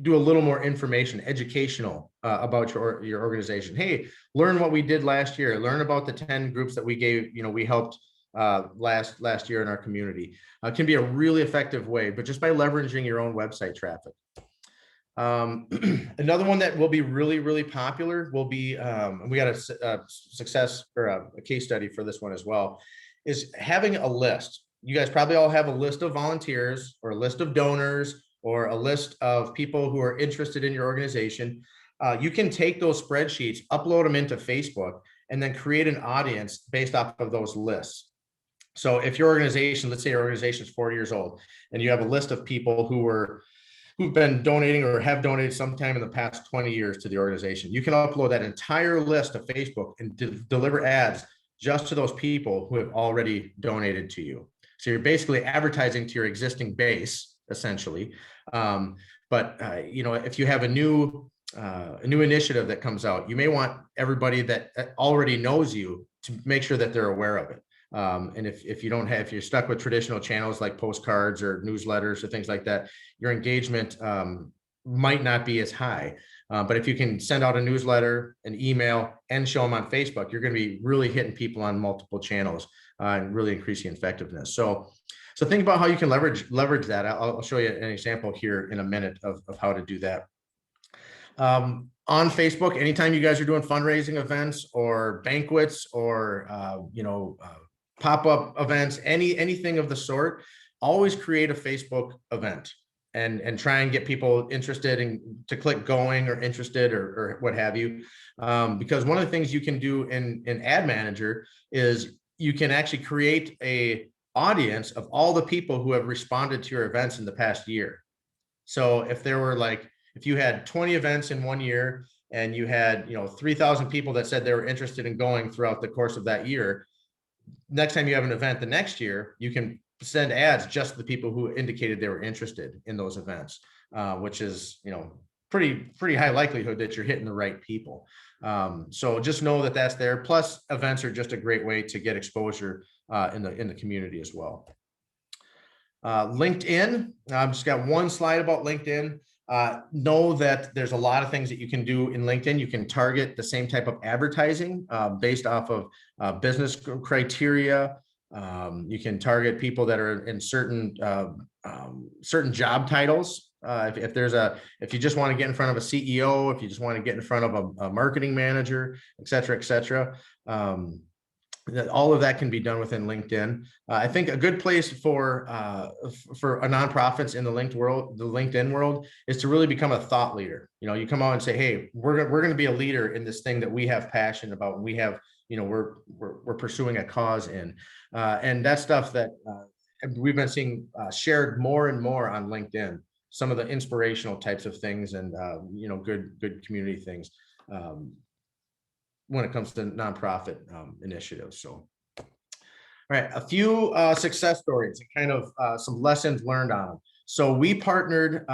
do a little more information, educational about your organization. Hey, learn what we did last year. Learn about the 10 groups that we gave, we helped last year in our community. Can be a really effective way, but just by leveraging your own website traffic. Another one that will be really, really popular will be, we got a success or a case study for this one as well, is having a list. You guys probably all have a list of volunteers or a list of donors or a list of people who are interested in your organization. You can take those spreadsheets, upload them into Facebook, and then create an audience based off of those lists. So if your organization, let's say your organization is 40 years old, and you have a list of people who've been donating or have donated sometime in the past 20 years to the organization, you can upload that entire list to Facebook and deliver ads just to those people who have already donated to you. So you're basically advertising to your existing base, essentially. But if you have a new initiative that comes out, you may want everybody that already knows you to make sure that they're aware of it. And if you're stuck with traditional channels like postcards or newsletters or things like that, your engagement might not be as high. But if you can send out a newsletter, an email, and show them on Facebook, you're going to be really hitting people on multiple channels and really increasing effectiveness. So think about how you can leverage that. I'll show you an example here in a minute of how to do that. On Facebook, anytime you guys are doing fundraising events or banquets or pop-up events, anything of the sort, always create a Facebook event and try and get people interested in to click going or interested or what have you. Because one of the things you can do in Ad Manager is you can actually create a audience of all the people who have responded to your events in the past year. So if you had 20 events in 1 year and you had 3,000 people that said they were interested in going throughout the course of that year, next time you have an event the next year, you can send ads just to the people who indicated they were interested in those events, which is pretty high likelihood that you're hitting the right people. So just know that that's there. Plus, events are just a great way to get exposure in the community as well. LinkedIn. I've just got one slide about LinkedIn. Know that there's a lot of things that you can do in LinkedIn. You can target the same type of advertising based off of business criteria. You can target people that are in certain job titles. If you just want to get in front of a CEO, if you just want to get in front of a marketing manager, et cetera, all of that can be done within LinkedIn. I think a good place for nonprofits in the LinkedIn world is to really become a thought leader. You come out and say, hey, we're going to be a leader in this thing that we have passion about. And we have, we're pursuing a cause in, and that's stuff that we've been seeing shared more and more on LinkedIn. Some of the inspirational types of things and good community things. When it comes to nonprofit initiatives. So, all right, a few success stories and kind of some lessons learned on them. So we partnered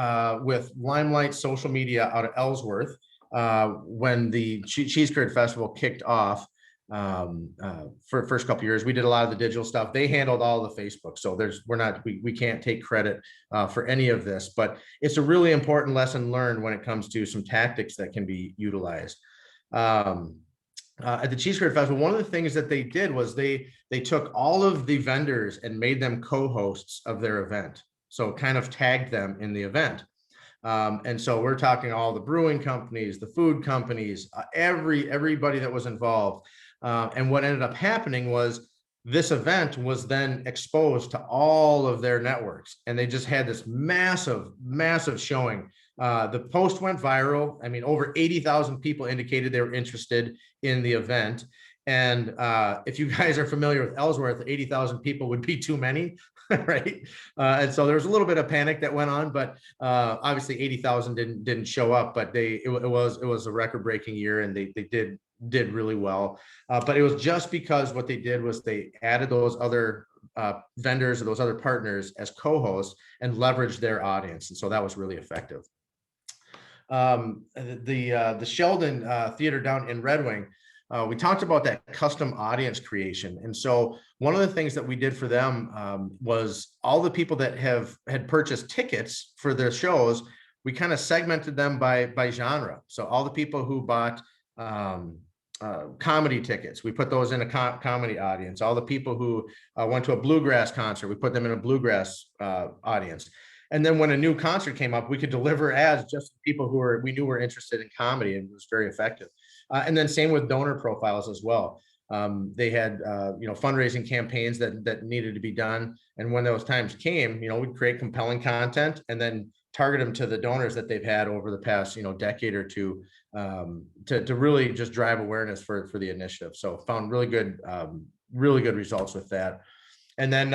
with Limelight Social Media out of Ellsworth when the Cheese Curd Festival kicked off, for first couple of years, we did a lot of the digital stuff. They handled all the Facebook. So we can't take credit for any of this, but it's a really important lesson learned when it comes to some tactics that can be utilized. At the Cheese Curd Festival, one of the things that they did was they took all of the vendors and made them co-hosts of their event. So kind of tagged them in the event. And so we're talking all the brewing companies, the food companies, everybody that was involved. And what ended up happening was this event was then exposed to all of their networks, and they just had this massive showing. The post went viral. I mean, over 80,000 people indicated they were interested in the event. And if you guys are familiar with Ellsworth, 80,000 people would be too many, right? And so there was a little bit of panic that went on, but obviously 80,000 didn't show up. But it was a record-breaking year, and they did really well. But it was just because what they did was they added those other vendors or those other partners as co-hosts and leveraged their audience, and so that was really effective. The Sheldon Theater down in Red Wing, we talked about that custom audience creation. And so one of the things that we did for them was all the people that had purchased tickets for their shows, we kind of segmented them by genre. So all the people who bought comedy tickets, we put those in a comedy audience. All the people who went to a bluegrass concert, we put them in a bluegrass audience. And then when a new concert came up, we could deliver ads just to people who we knew were interested in comedy, and it was very effective. And then same with donor profiles as well. They had fundraising campaigns that needed to be done, and when those times came, we'd create compelling content and then target them to the donors that they've had over the past decade or two, to really just drive awareness for the initiative. So found really good results with that. And then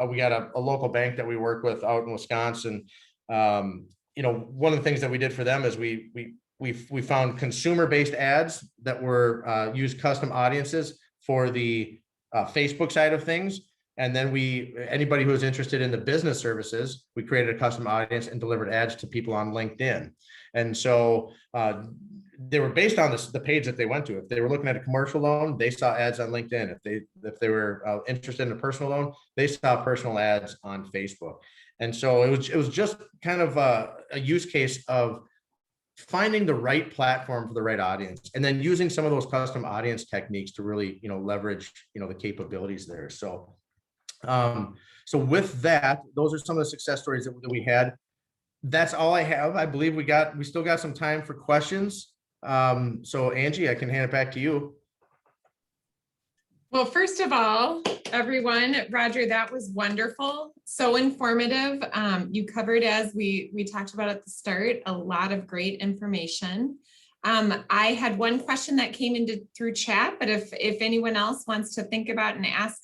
we got a local bank that we work with out in Wisconsin. One of the things that we did for them is we found consumer-based ads that were used custom audiences for the Facebook side of things. And then anybody who was interested in the business services, we created a custom audience and delivered ads to people on LinkedIn. And so they were based on the page that they went to. If they were looking at a commercial loan, they saw ads on LinkedIn. If they were interested in a personal loan, they saw personal ads on Facebook. And so it was just kind of a use case of finding the right platform for the right audience, and then using some of those custom audience techniques to really leverage the capabilities there. So with that, those are some of the success stories that we had. That's all I have. I believe we still got some time for questions. So Angie, I can hand it back to you. Well, first of all, everyone, Roger, that was wonderful. So informative. You covered, as we talked about at the start, a lot of great information. I had one question that came through chat, but if anyone else wants to think about and ask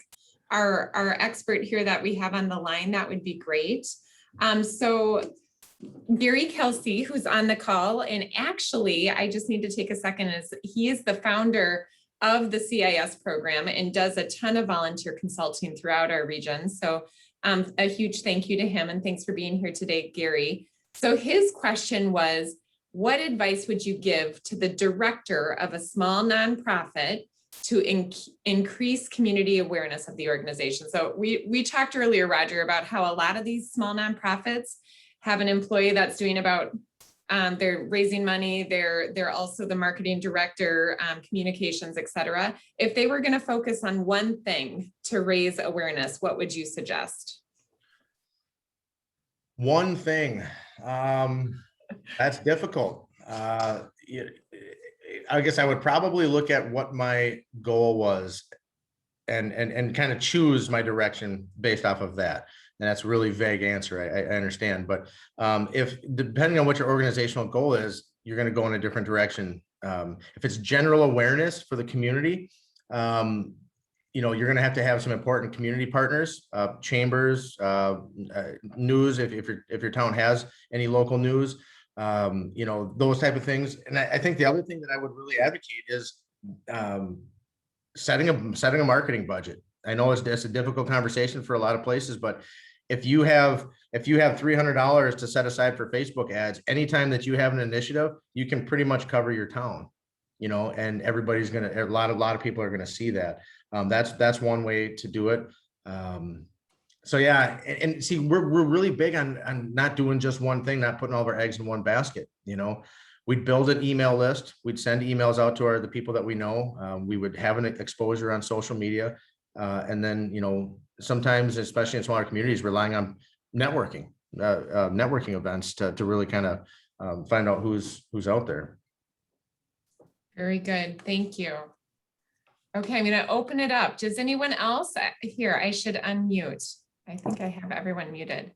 our expert here that we have on the line, that would be great. So Gary Kelsey, who's on the call, and actually, I just need to take a second, he is the founder of the CIS program and does a ton of volunteer consulting throughout our region. So a huge thank you to him, and thanks for being here today, Gary. So his question was, what advice would you give to the director of a small nonprofit to increase community awareness of the organization? So we talked earlier, Roger, about how a lot of these small nonprofits have an employee that's doing about they're raising money, they're also the marketing director, communications, et cetera. If they were going to focus on one thing to raise awareness, what would you suggest? One thing, that's difficult. I guess I would probably look at what my goal was and kind of choose my direction based off of that. And that's a really vague answer, I understand. But if depending on what your organizational goal is, you're going to go in a different direction. If it's general awareness for the community, you're going to have some important community partners, chambers, news, if your town has any local news, those type of things. And I think the other thing that I would really advocate is setting a marketing budget. I know it's a difficult conversation for a lot of places, but if you have $300 to set aside for Facebook ads, anytime that you have an initiative, you can pretty much cover your town, you know, and everybody's gonna, a lot of people are gonna see that. That's one way to do it. So yeah, and see, we're really big on not doing just one thing, not putting all of our eggs in one basket. You know, we'd build an email list, we'd send emails out to the people that we know. We would have an exposure on social media, and then, you know, sometimes, especially in smaller communities, relying on networking events to really kind of find out who's out there. Very good. Thank you. Okay, I'm going to open it up. Does anyone else here? I should unmute. I think I have everyone muted.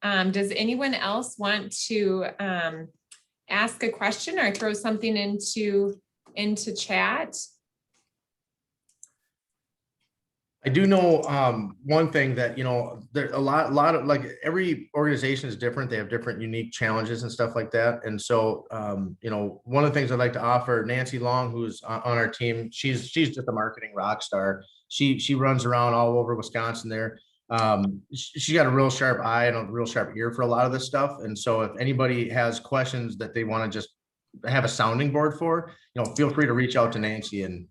Does anyone else want to ask a question or throw something into chat? I do know one thing that, you know, there's a lot of, like, every organization is different. They have different unique challenges and stuff like that. And so, you know, one of the things I'd like to offer, Nancy Long, who's on our team, she's just a marketing rock star. She runs around all over Wisconsin there. She got a real sharp eye and a real sharp ear for a lot of this stuff. And so if anybody has questions that they want to just have a sounding board for, you know, feel free to reach out to Nancy, and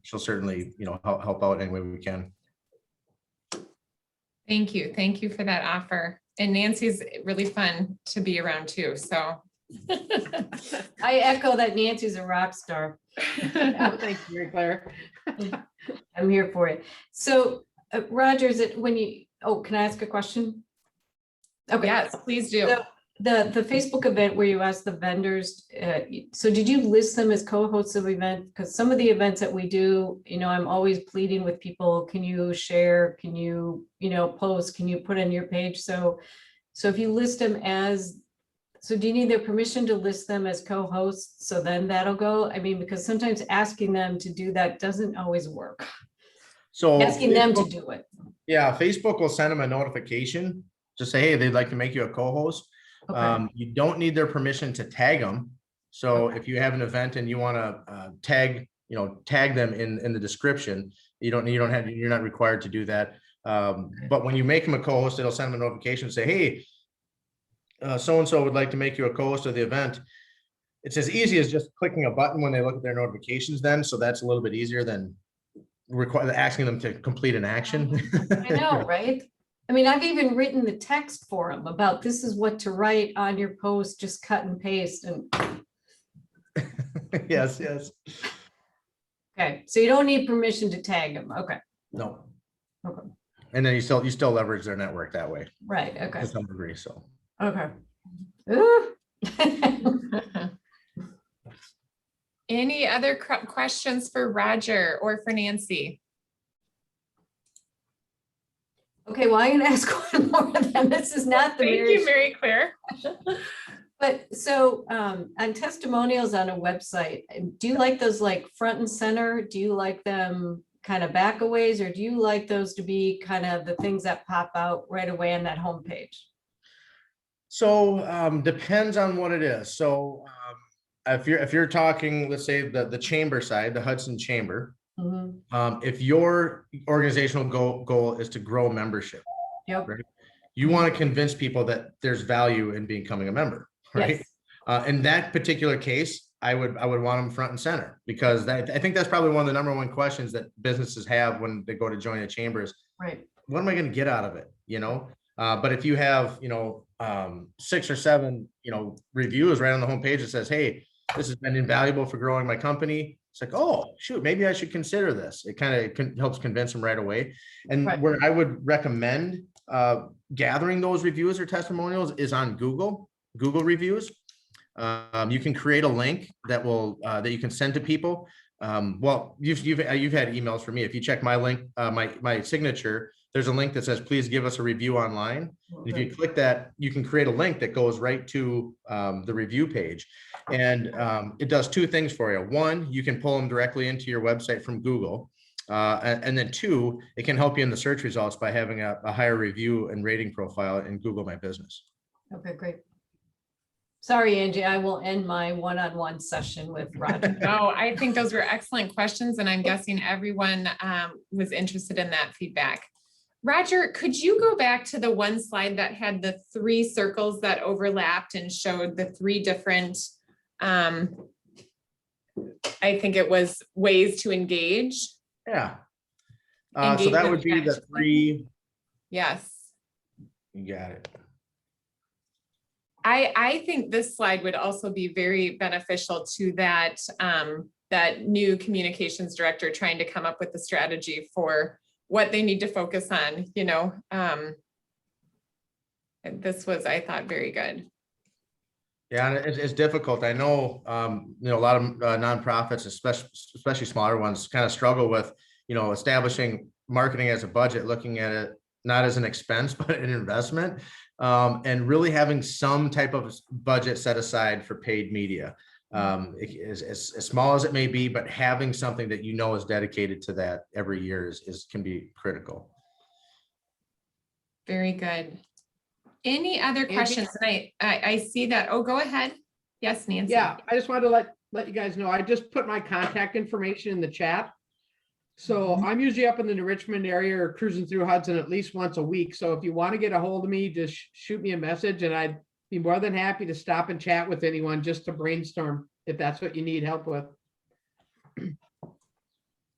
she'll certainly, you know, help out any way we can. Thank you. Thank you for that offer. And Nancy's really fun to be around too. So I echo that. Nancy's a rock star. Thank you, Mary Claire. I'm here for it. So Roger, is it when you, can I ask a question? Okay. Yes, please do. The Facebook event where you asked the vendors, so did you list them as co-hosts of event? Because some of the events that we do, you know, I'm always pleading with people, can you share, can you, you know, post, can you put on your page? So if you list them as, so do you need their permission to list them as co-hosts? So then that'll go, I mean, because sometimes asking them to do that doesn't always work. So asking them to do it. Yeah, Facebook will send them a notification to say, hey, they'd like to make you a co-host. Okay. You don't need their permission to tag them. So if you have an event and you want to tag them in the description, you're not required to do that. But when you make them a co-host, it'll send them a notification and say, hey, so-and-so would like to make you a co-host of the event. It's as easy as just clicking a button when they look at their notifications then. So that's a little bit easier than asking them to complete an action. I know, right? I mean, I've even written the text for them about this is what to write on your post, just cut and paste. And yes. Okay, so you don't need permission to tag them. Okay. No. Okay. And then you still leverage their network that way. Right. Okay. To some degree. So. Okay. Any other questions for Roger or for Nancy? Okay, well, I'm going to ask one more of them. This is not the Thank you, Mary Claire. But so on testimonials on a website, do you like those like front and center? Do you like them kind of back a ways, or do you like those to be kind of the things that pop out right away on that homepage? So depends on what it is. So if you're talking, let's say the chamber side, the Hudson Chamber. Mm-hmm. If your organizational goal is to grow membership, Yep. right? You want to convince people that there's value in becoming a member, right? Yes. In that particular case, I would want them front and center, because I think that's probably one of the #1 questions that businesses have when they go to join a chamber is, right, what am I going to get out of it? You know, but if you have, 6 or 7, reviews right on the homepage that says, hey, this has been invaluable for growing my company. It's like, oh, shoot, maybe I should consider this. It kind of helps convince them right away. And right, where I would recommend gathering those reviews or testimonials is on Google reviews. You can create a link that you can send to people. Well, you've had emails from me. If you check my link, my signature, there's a link that says, please give us a review online. And if you click that, you can create a link that goes right to the review page. And it does 2 things for you. 1, you can pull them directly into your website from Google. And then 2, it can help you in the search results by having a higher review and rating profile in Google My Business. Okay, great. Sorry, Angie, I will end my one-on-one session with Roger. No, I think those were excellent questions, and I'm guessing everyone was interested in that feedback. Roger, could you go back to the one slide that had the 3 circles that overlapped and showed the 3 different, I think it was ways to engage? Yeah. So that would be the 3. Yes. You got it. I think this slide would also be very beneficial to that, that new communications director trying to come up with the strategy for what they need to focus on, you know. This was, I thought, very good. Yeah, and it's difficult. I know, you know, a lot of nonprofits, especially smaller ones, kind of struggle with, you know, establishing marketing as a budget, looking at it not as an expense, but an investment, and really having some type of budget set aside for paid media. As small as it may be, but having something that you know is dedicated to that every year can be critical. Very good. Any other questions? And I see that. Oh, go ahead. Yes, Nancy. Yeah, I just wanted to let you guys know, I just put my contact information in the chat. So I'm usually up in the Richmond area or cruising through Hudson at least once a week. So if you want to get a hold of me, just shoot me a message and I'd be more than happy to stop and chat with anyone just to brainstorm if that's what you need help with.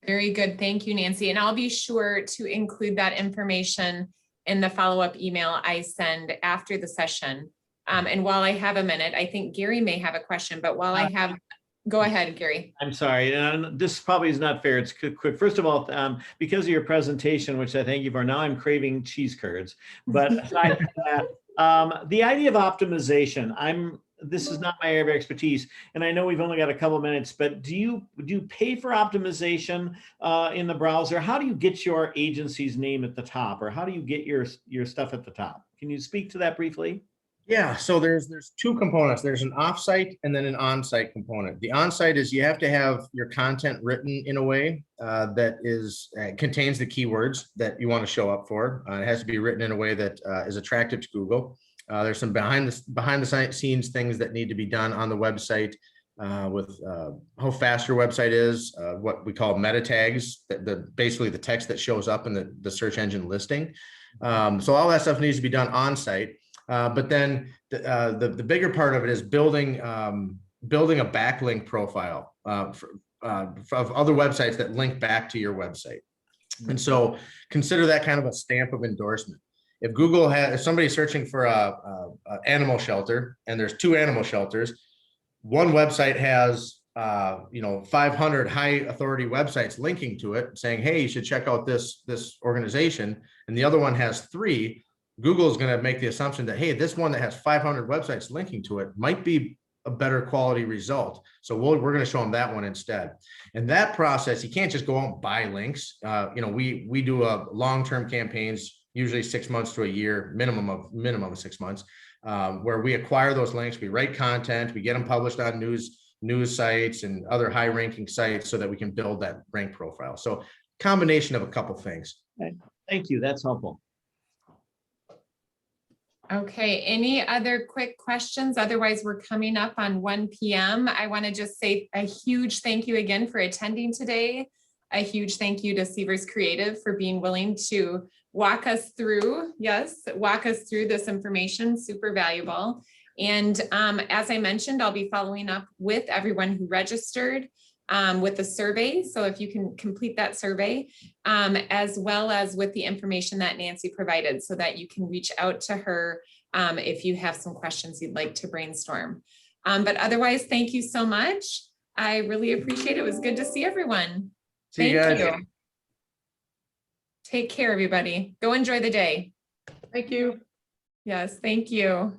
Very good. Thank you, Nancy. And I'll be sure to include that information in the follow-up email I send after the session. And while I have a minute, I think Gary may have a question, but while I have, go ahead, Gary. I'm sorry, and this probably is not fair. It's quick. First of all, because of your presentation, which I thank you for, now I'm craving cheese curds. But aside from that, the idea of optimization, this is not my area of expertise, and I know we've only got a couple minutes, but do you pay for optimization in the browser? How do you get your agency's name at the top, or how do you get your stuff at the top? Can you speak to that briefly? Yeah, so there's 2 components. There's an offsite and then an onsite component. The onsite is you have to have your content written in a way that contains the keywords that you want to show up for. It has to be written in a way that is attractive to Google. There's some behind the scenes things that need to be done on the website with how fast your website is, what we call meta tags, basically the text that shows up in the search engine listing. So all that stuff needs to be done on site. But then the bigger part of it is building a backlink profile of other websites that link back to your website. And so consider that kind of a stamp of endorsement. If Google if somebody's searching for a animal shelter and there's 2 animal shelters, one website has 500 high authority websites linking to it saying, hey, you should check out this organization, and the other one has 3. Google is going to make the assumption that, hey, this one that has 500 websites linking to it might be a better quality result. So we're going to show them that one instead. And that process, you can't just go out and buy links. We do a long-term campaigns, usually 6 months to a year, minimum of 6 months, where we acquire those links, we write content, we get them published on news sites and other high ranking sites so that we can build that rank profile. So combination of a couple things. Okay. Thank you. That's helpful. Okay, any other quick questions? Otherwise, we're coming up on 1 p.m. I want to just say a huge thank you again for attending today. A huge thank you to Sievers Creative for being willing to walk us through this information, super valuable. And as I mentioned, I'll be following up with everyone who registered with the survey. So if you can complete that survey, as well as with the information that Nancy provided so that you can reach out to her if you have some questions you'd like to brainstorm. But otherwise, thank you so much. I really appreciate it. It was good to see everyone. See you guys. Thank you. Take care, everybody. Go enjoy the day. Thank you. Yes, thank you.